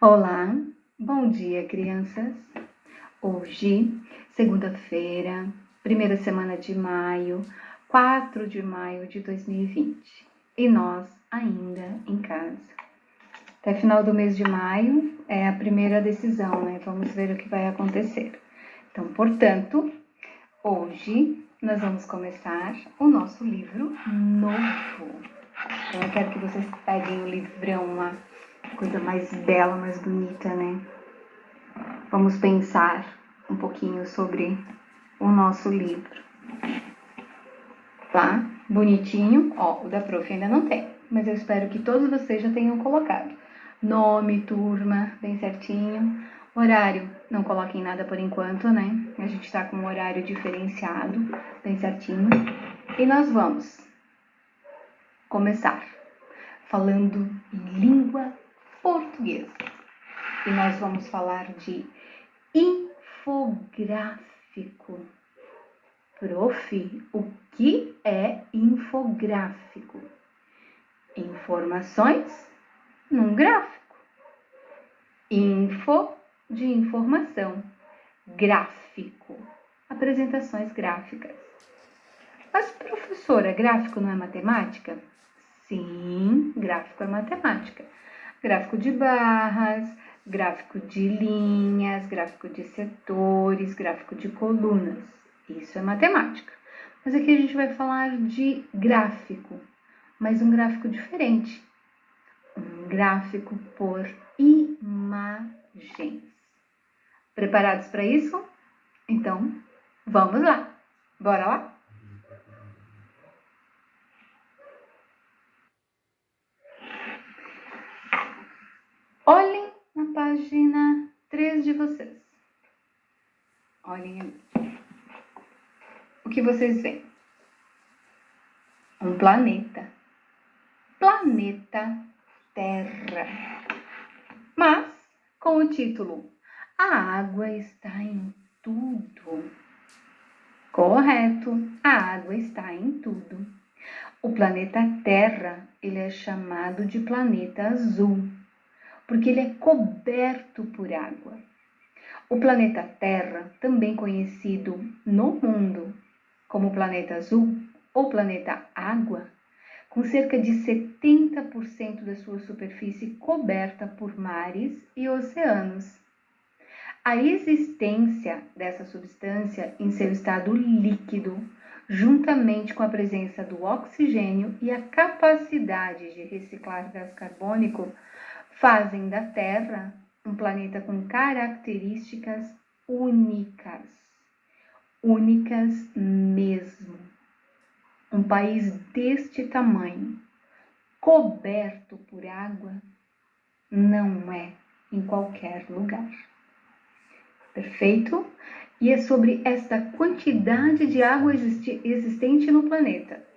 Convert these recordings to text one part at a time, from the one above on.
Olá, bom dia, crianças. Hoje, segunda-feira, primeira semana de maio, 4 de maio de 2020. E nós ainda em casa. Até final do mês de maio é a primeira decisão, né? Vamos ver o que vai acontecer. Então, portanto, hoje nós vamos começar o nosso livro novo. Então, eu quero que vocês peguem o livrão lá. Coisa mais bela, mais bonita, né? Vamos pensar um pouquinho sobre o nosso livro, tá? Bonitinho, ó, o da prof ainda não tem, mas eu espero que todos vocês já tenham colocado. Nome, turma, bem certinho. Horário, não coloquem nada por enquanto, né? A gente tá com um horário diferenciado, bem certinho. E nós vamos começar falando em língua portuguesa. E nós vamos falar de infográfico. Prof, o que é infográfico? Informações num gráfico. Info de informação. Gráfico. Apresentações gráficas. Mas, professora, gráfico não é matemática? Sim, gráfico é matemática. Gráfico de barras, gráfico de linhas, gráfico de setores, gráfico de colunas. Isso é matemática. Mas aqui a gente vai falar de gráfico, mas um gráfico diferente. Um gráfico por imagens. Preparados para isso? Então, vamos lá. Bora lá? Olhem na página 3 de vocês. Olhem ali. O que vocês veem? Um planeta. Planeta Terra. Mas com o título A água está em tudo. Correto, a água está em tudo. O planeta Terra, ele é chamado de planeta azul, porque ele é coberto por água. O planeta Terra, também conhecido no mundo como planeta azul ou planeta água, com cerca de 70% da sua superfície coberta por mares e oceanos. A existência dessa substância em seu estado líquido, juntamente com a presença do oxigênio e a capacidade de reciclar gás carbônico, fazem da Terra um planeta com características únicas. Únicas mesmo. Um país deste tamanho, coberto por água, não é em qualquer lugar. Perfeito? E é sobre esta quantidade de água existente no planeta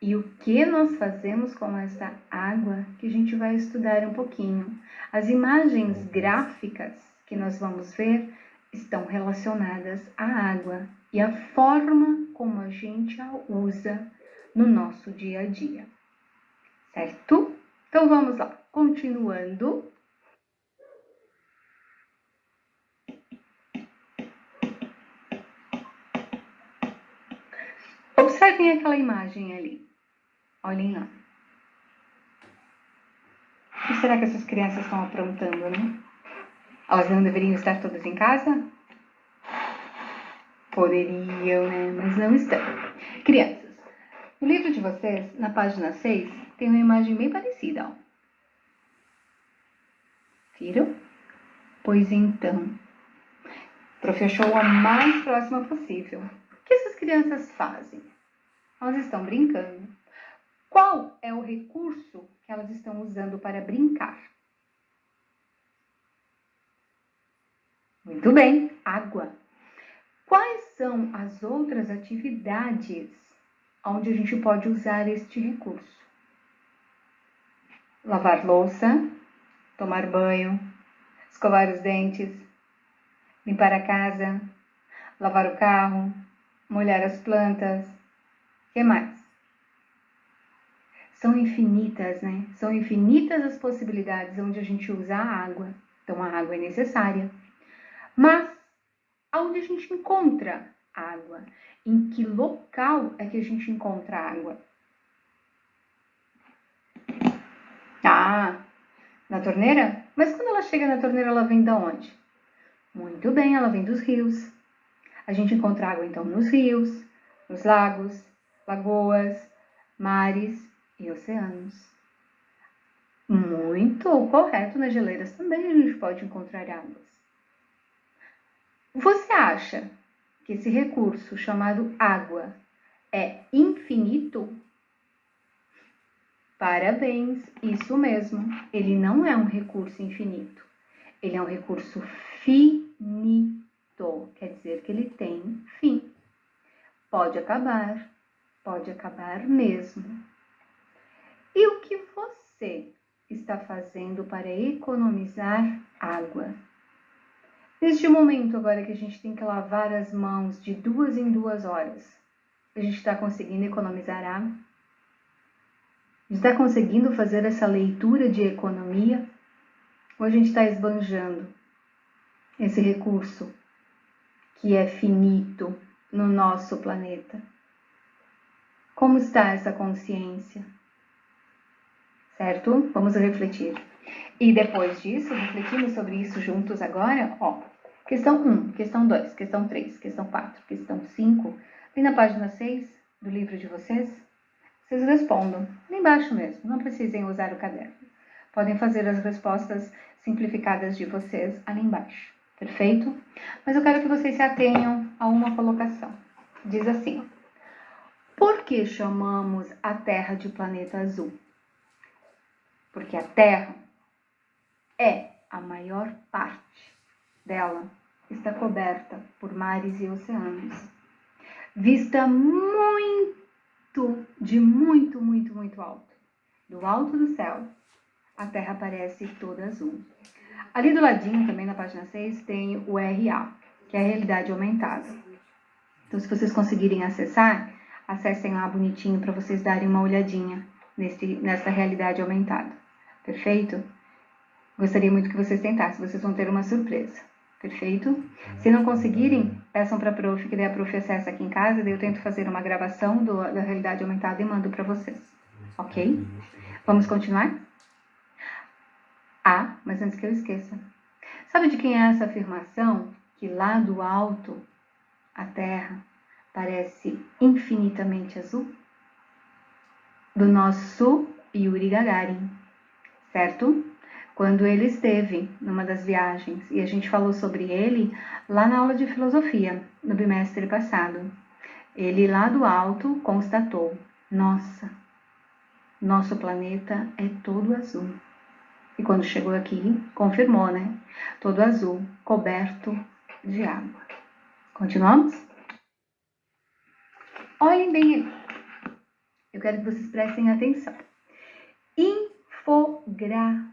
e o que nós fazemos com essa água que a gente vai estudar um pouquinho. As imagens gráficas que nós vamos ver estão relacionadas à água e à forma como a gente a usa no nosso dia a dia. Certo? Então vamos lá, continuando. Observem aquela imagem ali. Olhem lá. O que será que essas crianças estão aprontando, né? Elas não deveriam estar todas em casa? Poderiam, né? Mas não estão. Crianças, no livro de vocês, na página 6, tem uma imagem bem parecida, ó. Viram? Pois então, o prof achou a mais próxima possível. O que essas crianças fazem? Elas estão brincando. Qual é o recurso que elas estão usando para brincar? Muito bem, água. Quais são as outras atividades onde a gente pode usar este recurso? Lavar louça, tomar banho, escovar os dentes, limpar a casa, lavar o carro, molhar as plantas. O que mais? São infinitas, né? São infinitas as possibilidades onde a gente usa a água. Então, a água é necessária. Mas, aonde a gente encontra água? Em que local é que a gente encontra água? Ah, na torneira? Mas quando ela chega na torneira, ela vem de onde? Muito bem, ela vem dos rios. A gente encontra água, então, nos rios, nos lagos, lagoas, mares e oceanos. Muito correto, nas geleiras também a gente pode encontrar águas. Você acha que esse recurso chamado água é infinito? Parabéns, isso mesmo. Ele não é um recurso infinito. Ele é um recurso finito. Quer dizer que ele tem fim. Pode acabar mesmo. E o que você está fazendo para economizar água? Neste momento agora que a gente tem que lavar as mãos de 2 em 2 horas, a gente está conseguindo economizar água? Está conseguindo fazer essa leitura de economia? Ou a gente está esbanjando esse recurso que é finito no nosso planeta? Como está essa consciência? Certo? Vamos refletir. E depois disso, refletimos sobre isso juntos agora, ó. Questão 1, questão 2, questão 3, questão 4, questão 5. E na página 6 do livro de vocês, vocês respondam, lá embaixo mesmo, não precisem usar o caderno. Podem fazer as respostas simplificadas de vocês ali embaixo, perfeito? Mas eu quero que vocês se atenham a uma colocação. Diz assim, por que chamamos a Terra de planeta azul? Porque a Terra é a maior parte dela está coberta por mares e oceanos. Vista muito alto. Do alto do céu, a Terra parece toda azul. Ali do ladinho, também na página 6, tem o RA, que é a realidade aumentada. Então, se vocês conseguirem acessar, acessem lá bonitinho para vocês darem uma olhadinha nessa realidade aumentada. Perfeito? Gostaria muito que vocês tentassem, vocês vão ter uma surpresa. Perfeito? Se não conseguirem, peçam para a prof, que daí a prof acessa aqui em casa, daí eu tento fazer uma gravação da realidade aumentada e mando para vocês. Ok? Vamos continuar? Ah, mas antes que eu esqueça. Sabe de quem é essa afirmação? Que lá do alto, a Terra parece infinitamente azul? Do nosso Yuri Gagarin, certo? Quando ele esteve numa das viagens, e a gente falou sobre ele lá na aula de filosofia, no bimestre passado. Ele lá do alto constatou, nossa, nosso planeta é todo azul. E quando chegou aqui, confirmou, né? Todo azul, coberto de água. Continuamos? Olhem bem, eu quero que vocês prestem atenção. Infográfico.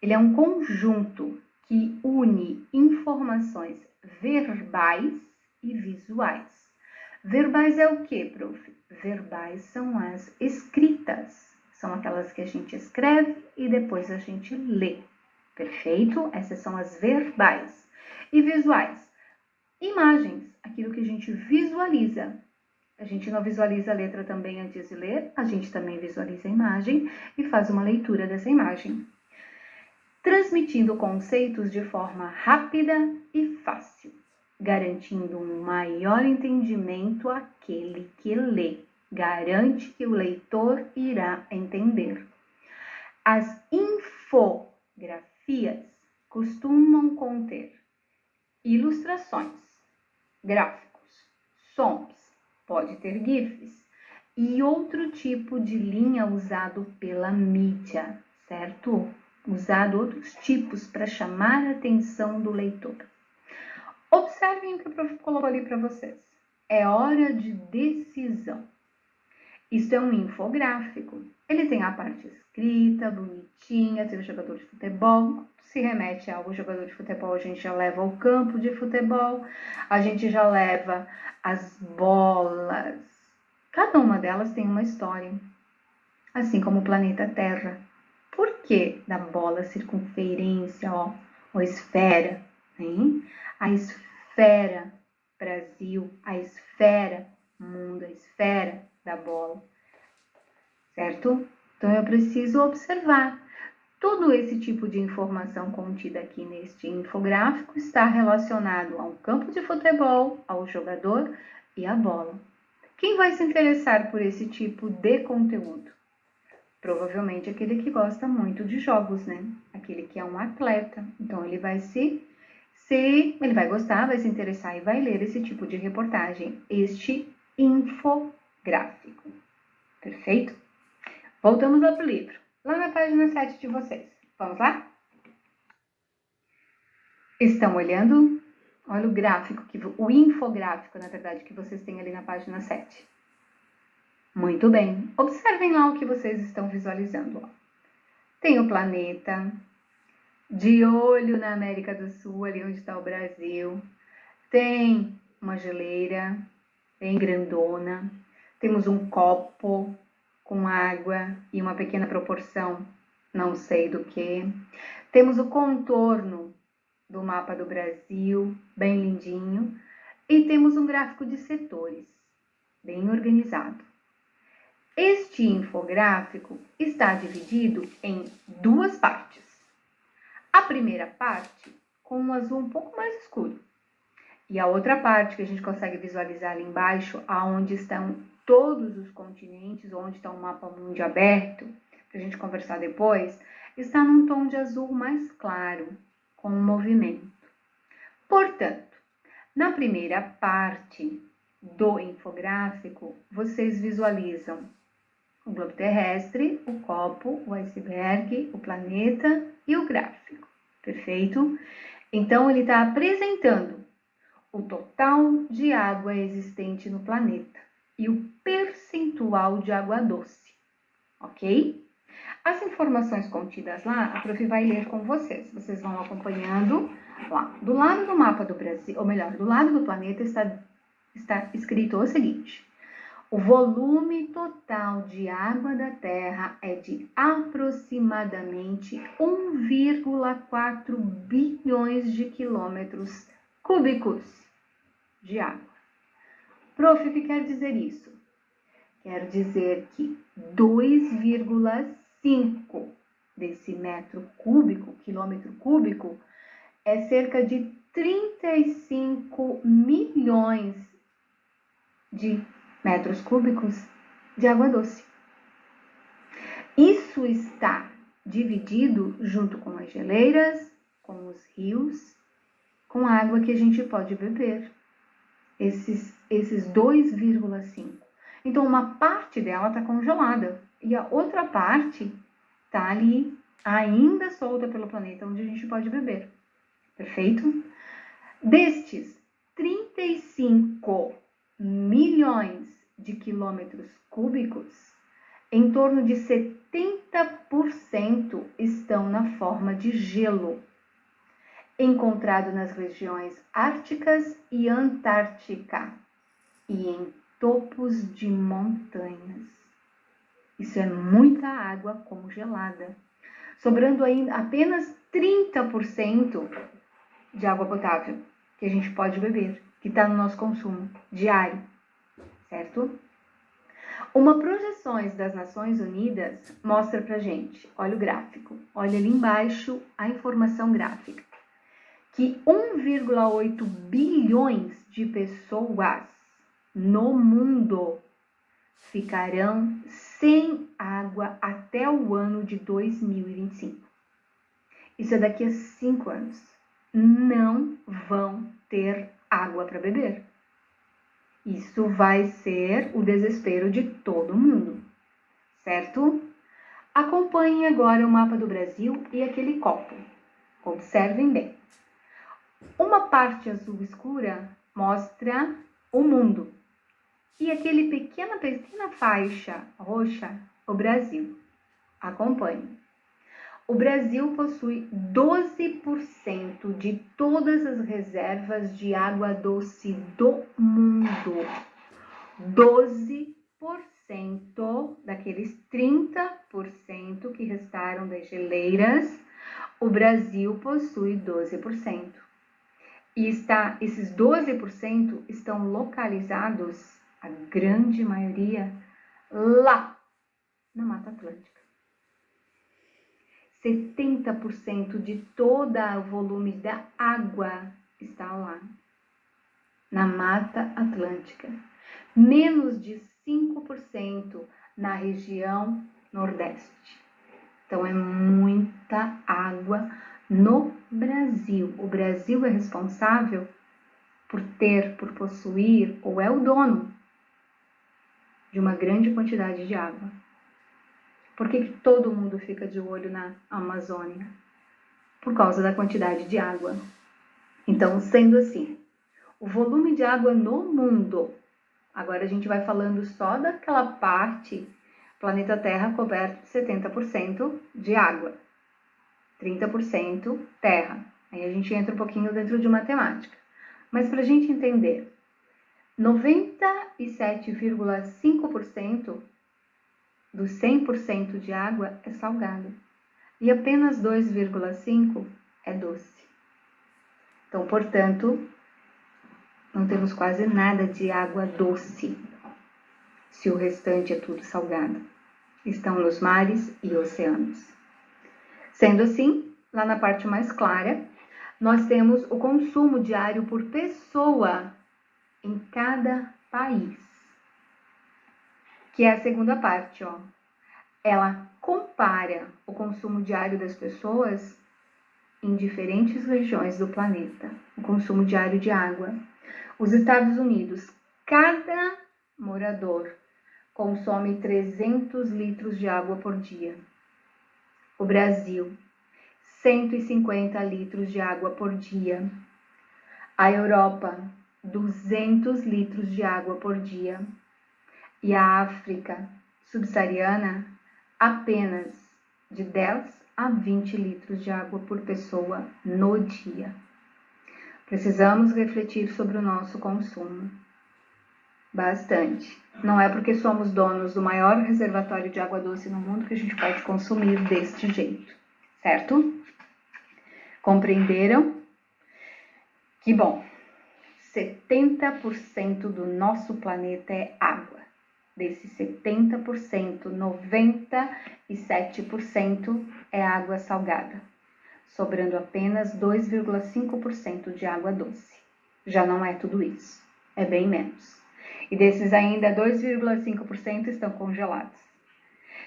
Ele é um conjunto que une informações verbais e visuais. Verbais é o que, prof? Verbais são as escritas. São aquelas que a gente escreve e depois a gente lê. Perfeito? Essas são as verbais. E visuais? Imagens, aquilo que a gente visualiza. A gente não visualiza a letra também antes de ler, a gente também visualiza a imagem e faz uma leitura dessa imagem, transmitindo conceitos de forma rápida e fácil, garantindo um maior entendimento àquele que lê. Garante que o leitor irá entender. As infografias costumam conter ilustrações, gráficos, sons, pode ter GIFs e outro tipo de linha usado pela mídia, certo? Usado outros tipos para chamar a atenção do leitor. Observem o que o prof colocou ali para vocês. É hora de decisão. Isto é um infográfico. Ele tem a parte escrita, bonitinha, tem o jogador de futebol. Se remete ao jogador de futebol, a gente já leva o campo de futebol, a gente já leva as bolas. Cada uma delas tem uma história, assim como o planeta Terra. Por que da bola circunferência, ó, ou esfera, hein? A esfera Brasil, a esfera mundo, a esfera da bola, certo? Então, eu preciso observar. Todo esse tipo de informação contida aqui neste infográfico está relacionado ao campo de futebol, ao jogador e à bola. Quem vai se interessar por esse tipo de conteúdo? Provavelmente aquele que gosta muito de jogos, né? Aquele que é um atleta. Então, ele vai ele vai gostar, vai se interessar e vai ler esse tipo de reportagem, este infográfico. Perfeito? Voltamos lá para o livro, lá na página 7 de vocês. Vamos lá? Estão olhando? Olha o gráfico, o infográfico, na verdade, que vocês têm ali na página 7. Muito bem. Observem lá o que vocês estão visualizando. Ó. Tem o planeta, de olho na América do Sul, ali onde está o Brasil. Tem uma geleira, bem grandona. Temos um copo com água e uma pequena proporção, não sei do que. Temos o contorno do mapa do Brasil, bem lindinho. E temos um gráfico de setores, bem organizado. Este infográfico está dividido em duas partes. A primeira parte com um azul um pouco mais escuro. E a outra parte que a gente consegue visualizar ali embaixo, aonde estão todos os continentes, onde está o mapa mundo aberto, para a gente conversar depois, está num tom de azul mais claro, com um movimento. Portanto, na primeira parte do infográfico, vocês visualizam o globo terrestre, o copo, o iceberg, o planeta e o gráfico. Perfeito? Então, ele está apresentando o total de água existente no planeta e o percentual de água doce, ok? As informações contidas lá, a prof vai ler com vocês. Vocês vão acompanhando lá. Do lado do mapa do Brasil, ou melhor, do lado do planeta está escrito o seguinte: o volume total de água da Terra é de aproximadamente 1,4 bilhões de quilômetros cúbicos de água. Prof, o que quer dizer isso? Quer dizer que 2,5 desse metro cúbico, quilômetro cúbico, é cerca de 35 milhões de metros cúbicos de água doce. Isso está dividido junto com as geleiras, com os rios, com a água que a gente pode beber. Esses 2,5. Então, uma parte dela está congelada e a outra parte está ali, ainda solta pelo planeta, onde a gente pode beber. Perfeito? Destes 35 milhões de quilômetros cúbicos, em torno de 70% estão na forma de gelo, encontrado nas regiões árticas e antártica e em topos de montanhas. Isso é muita água congelada, sobrando ainda apenas 30% de água potável que a gente pode beber, que está no nosso consumo diário, certo? Uma projeções das Nações Unidas mostra pra gente, olha o gráfico, olha ali embaixo a informação gráfica, que 1,8 bilhões de pessoas no mundo ficarão sem água até o ano de 2025. Isso é daqui a 5 anos. Não vão ter água para beber. Isso vai ser o desespero de todo mundo, certo? Acompanhem agora o mapa do Brasil e aquele copo. Observem bem. Uma parte azul escura mostra o mundo e aquele pequena faixa roxa, o Brasil. Acompanhe. O Brasil possui 12% de todas as reservas de água doce do mundo. 12%. daqueles 30% que restaram das geleiras, o Brasil possui 12%. E esses 12% estão localizados, a grande maioria, lá na Mata Atlântica. 70% de todo o volume da água está lá, na Mata Atlântica. Menos de 5% na região Nordeste. Então, é muita água no Brasil. O Brasil é responsável por possuir, ou é o dono de uma grande quantidade de água. Por que todo mundo fica de olho na Amazônia? Por causa da quantidade de água. Então, sendo assim, o volume de água no mundo, agora a gente vai falando só daquela parte, planeta Terra coberto de 70% de água, 30% terra. Aí a gente entra um pouquinho dentro de matemática. Mas para a gente entender, 97,5% dos 100% de água é salgada e apenas 2,5% é doce. Então, portanto, não temos quase nada de água doce, se o restante é tudo salgado. Estão nos mares e oceanos. Sendo assim, lá na parte mais clara, nós temos o consumo diário por pessoa em cada país, que é a segunda parte, ó. Ela compara o consumo diário das pessoas em diferentes regiões do planeta, o consumo diário de água. Os Estados Unidos, cada morador consome 300 litros de água por dia. O Brasil, 150 litros de água por dia. A Europa, 200 litros de água por dia. E a África subsaariana, apenas de 10 a 20 litros de água por pessoa no dia. Precisamos refletir sobre o nosso consumo. Bastante. Não é porque somos donos do maior reservatório de água doce no mundo que a gente pode consumir deste jeito, certo? Compreenderam? Que bom! 70% do nosso planeta é água. Desses 70%, 97% é água salgada, sobrando apenas 2,5% de água doce. Já não é tudo isso, é bem menos. E desses ainda, 2,5% estão congelados.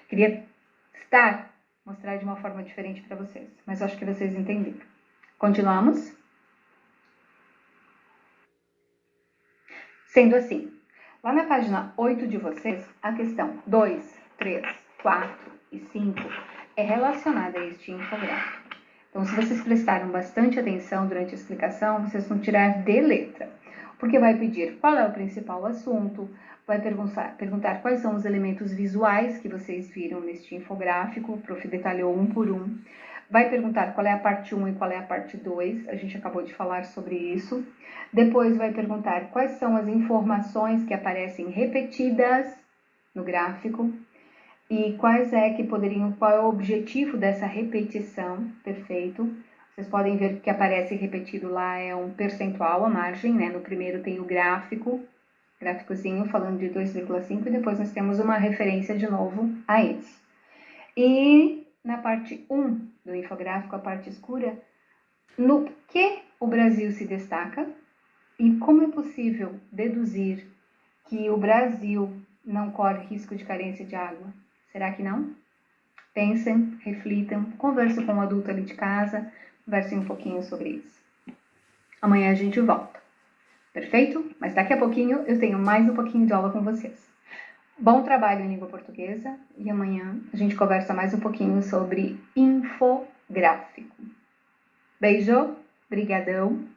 Queria mostrar de uma forma diferente para vocês, mas acho que vocês entenderam. Continuamos? Sendo assim, lá na página 8 de vocês, a questão 2, 3, 4 e 5 é relacionada a este infográfico. Então, se vocês prestaram bastante atenção durante a explicação, vocês vão tirar de letra, porque vai pedir qual é o principal assunto, vai perguntar quais são os elementos visuais que vocês viram neste infográfico, o prof. detalhou um por um, vai perguntar qual é a parte 1 e qual é a parte 2, a gente acabou de falar sobre isso. Depois vai perguntar quais são as informações que aparecem repetidas no gráfico e qual é o objetivo dessa repetição, perfeito. Vocês podem ver que o que aparece repetido lá é um percentual, a margem, né? No primeiro tem o gráficozinho falando de 2,5 e depois nós temos uma referência de novo a esse. E na parte 1 do infográfico, a parte escura, no que o Brasil se destaca e como é possível deduzir que o Brasil não corre risco de carência de água. Será que não? Pensem, reflitam, conversem com um adulto ali de casa, conversem um pouquinho sobre isso. Amanhã a gente volta. Perfeito? Mas daqui a pouquinho eu tenho mais um pouquinho de aula com vocês. Bom trabalho em língua portuguesa e amanhã a gente conversa mais um pouquinho sobre infográfico. Beijo, brigadão.